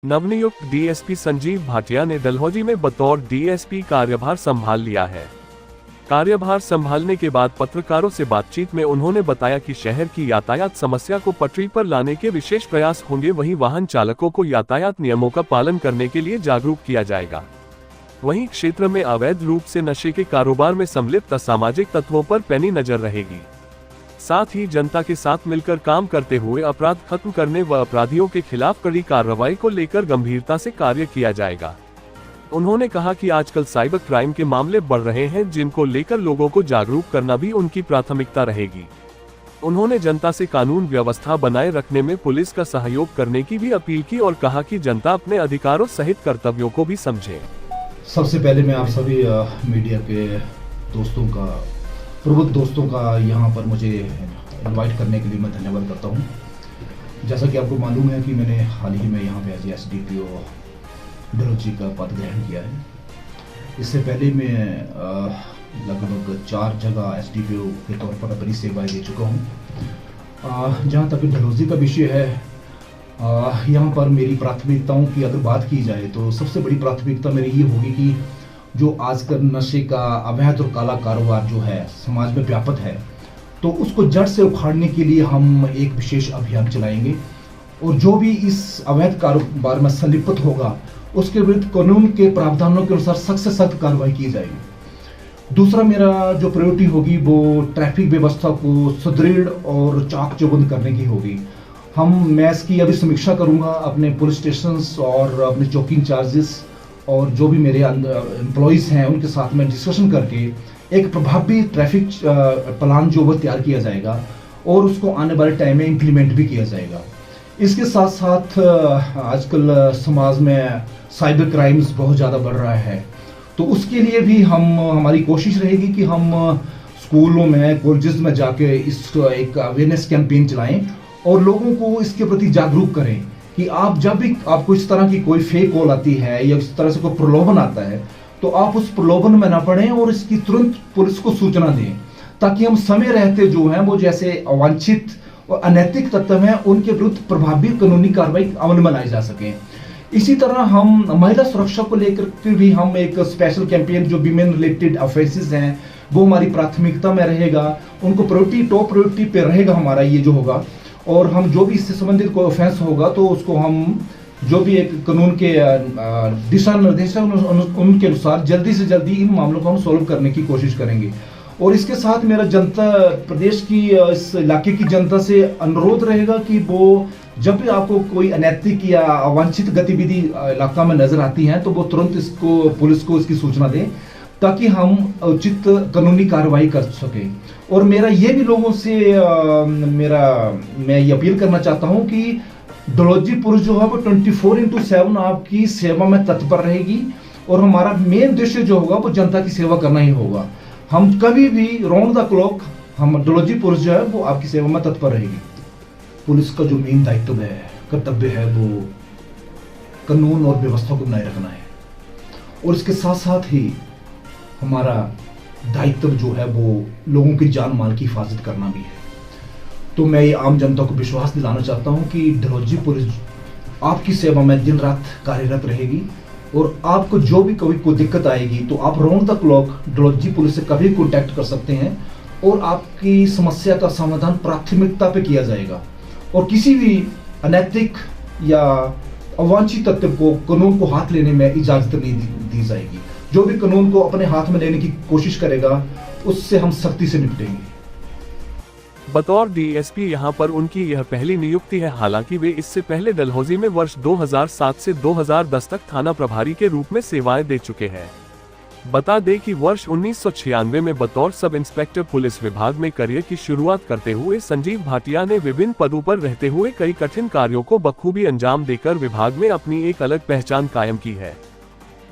नवनियुक्त डीएसपी संजीव भाटिया ने डलहौजी में बतौर डीएसपी कार्यभार संभाल लिया है। कार्यभार संभालने के बाद पत्रकारों से बातचीत में उन्होंने बताया कि शहर की यातायात समस्या को पटरी पर लाने के विशेष प्रयास होंगे। वहीं वाहन चालकों को यातायात नियमों का पालन करने के लिए जागरूक किया जाएगा। वहीं क्षेत्र में अवैध रूप से नशे के कारोबार में सम्मिलित असामाजिक तत्वों पर पैनी नजर रहेगी। साथ ही जनता के साथ मिलकर काम करते हुए अपराध खत्म करने व अपराधियों के खिलाफ कड़ी कार्रवाई को लेकर गंभीरता से कार्य किया जाएगा। उन्होंने कहा कि आजकल साइबर क्राइम के मामले बढ़ रहे हैं, जिनको लेकर लोगों को जागरूक करना भी उनकी प्राथमिकता रहेगी। उन्होंने जनता से कानून व्यवस्था बनाए रखने में पुलिस का सहयोग करने की भी अपील की और कहा कि जनता अपने अधिकारों सहित कर्तव्यों को भी समझे। सबसे पहले मैं आप सभी मीडिया के दोस्तों का, प्रबुद्ध दोस्तों का यहाँ पर मुझे इनवाइट करने के लिए मैं धन्यवाद करता हूँ। जैसा कि आपको मालूम है कि मैंने हाल ही में यहाँ पे एज एसडीपीओ डलहौजी का पद ग्रहण किया है। इससे पहले मैं लगभग 4 जगह एसडीपीओ के तौर पर अपनी सेवाएं दे चुका हूँ। जहाँ तक डलहौजी का विषय है, यहाँ पर मेरी प्राथमिकताओं की अगर बात की जाए तो सबसे बड़ी प्राथमिकता मेरी ये होगी कि जो आजकल नशे का अवैध और काला कारोबार जो है समाज में व्यापक है, तो उसको जड़ से उखाड़ने के लिए हम एक विशेष अभियान चलाएंगे और जो भी इस अवैध कारोबार में संलिप्त होगा उसके विरुद्ध कानून के प्रावधानों के अनुसार सख्त से सख्त कार्रवाई की जाएगी। दूसरा मेरा जो प्रायोरिटी होगी वो ट्रैफिक व्यवस्था को सुदृढ़ और चाक चौबंद करने की होगी। मैं इसकी अभी समीक्षा करूंगा अपने पुलिस स्टेशन और अपने चौकी इंचार्जेस और जो भी मेरे एम्प्लॉयज़ हैं उनके साथ में डिस्कशन करके एक प्रभावी ट्रैफिक प्लान जो वो तैयार किया जाएगा और उसको आने वाले टाइम में इम्प्लीमेंट भी किया जाएगा। इसके साथ साथ आजकल समाज में साइबर क्राइम्स बहुत ज़्यादा बढ़ रहा है, तो उसके लिए भी हमारी कोशिश रहेगी कि हम स्कूलों में, कॉलेजेस में जाके इस एक अवेयरनेस कैंपेन चलाएं और लोगों को इसके प्रति जागरूक करें कि आप जब भी आपको इस तरह की कोई फेक कॉल आती है या इस तरह से कोई प्रलोभन आता है तो आप उस प्रलोभन में ना पड़ें और इसकी तुरंत पुलिस को सूचना दें, ताकि हम समय रहते जो हैं वो जैसे अवांछित और अनैतिक तत्व हैं उनके विरुद्ध प्रभावी कानूनी कार्रवाई अमल में लाई जा सके। इसी तरह हम महिला सुरक्षा को लेकर भी हम एक स्पेशल कैंपेन जो वीमेन रिलेटेड ऑफेंसेस हैं वो हमारी प्राथमिकता में रहेगा, उनको टॉप प्रायोरिटी पे रहेगा हमारा ये जो होगा। और हम जो भी इससे संबंधित कोई ऑफेंस होगा तो उसको हम जो भी एक कानून के दिशा निर्देश है उनके अनुसार जल्दी से जल्दी इन मामलों को हम सॉल्व करने की कोशिश करेंगे। और इसके साथ मेरा जनता, प्रदेश की इस इलाके की जनता से अनुरोध रहेगा कि वो जब भी आपको कोई अनैतिक या अवांछित गतिविधि इलाका में नजर आती है तो वो तुरंत इसको पुलिस को इसकी सूचना दें, ताकि हम उचित कानूनी कार्रवाई कर सकें। और मेरा ये भी लोगों से मैं ये अपील करना चाहता हूँ कि डलहौजी पुलिस जो है वो 24/7 आपकी सेवा में तत्पर रहेगी और हमारा मेन उद्देश्य जो होगा वो जनता की सेवा करना ही होगा। हम कभी भी राउंड द क्लॉक हम डलहौजी पुलिस जो है वो आपकी सेवा में तत्पर रहेगी। पुलिस का जो मेन दायित्व है, कर्तव्य है, वो कानून और व्यवस्था को बनाए रखना है और इसके साथ साथ ही हमारा दायित्व जो है वो लोगों की जान माल की हिफाजत करना भी है। तो मैं ये आम जनता को विश्वास दिलाना चाहता हूँ कि डलहौजी पुलिस आपकी सेवा में दिन रात कार्यरत रहेगी और आपको जो भी कभी कोई दिक्कत आएगी तो आप round the clock Dalhousie police से कभी कॉन्टैक्ट कर सकते हैं और आपकी समस्या का समाधान प्राथमिकता पे किया जाएगा और किसी भी अनैतिक या अवांछित तत्व को, कानून को हाथ लेने में इजाजत नहीं दी जाएगी। जो भी कानून को अपने हाथ में लेने की कोशिश करेगा उससे हम सख्ती से निपटेंगे। बतौर डीएसपी यहां पर उनकी यह पहली नियुक्ति है। हालांकि वे इससे पहले डलहौजी में वर्ष 2007 से 2010 तक थाना प्रभारी के रूप में सेवाएं दे चुके हैं। बता दें कि वर्ष 1996 में बतौर सब इंस्पेक्टर पुलिस विभाग में करियर की शुरुआत करते हुए संजीव भाटिया ने विभिन्न पदों पर रहते हुए कई कठिन कार्यों को बखूबी अंजाम देकर विभाग में अपनी एक अलग पहचान कायम की है।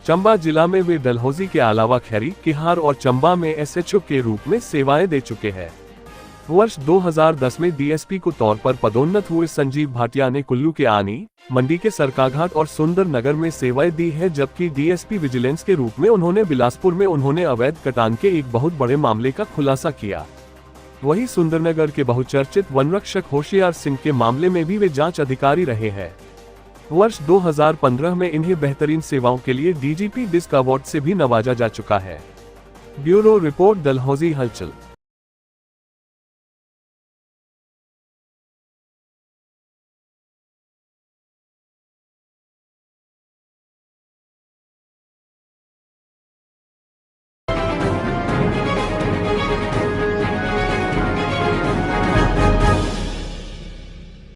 चंबा जिला में वे डलहौजी के अलावा खैरी, किहार और चंबा में एसएचओ के रूप में सेवाएं दे चुके हैं। वर्ष 2010 में डीएसपी को तौर पर पदोन्नत हुए संजीव भाटिया ने कुल्लू के आनी, मंडी के सरकाघाट और सुंदरनगर में सेवाएं दी है, जबकि डीएसपी विजिलेंस के रूप में उन्होंने बिलासपुर में अवैध कटान के एक बहुत बड़े मामले का खुलासा किया। वहीं सुंदरनगर के बहुचर्चित वनरक्षक होशियार सिंह के मामले में भी वे जांच अधिकारी रहे हैं। वर्ष 2015 में इन्हें बेहतरीन सेवाओं के लिए डीजीपी डिस्क अवार्ड से भी नवाजा जा चुका है। ब्यूरो रिपोर्ट, डलहौजी हलचल।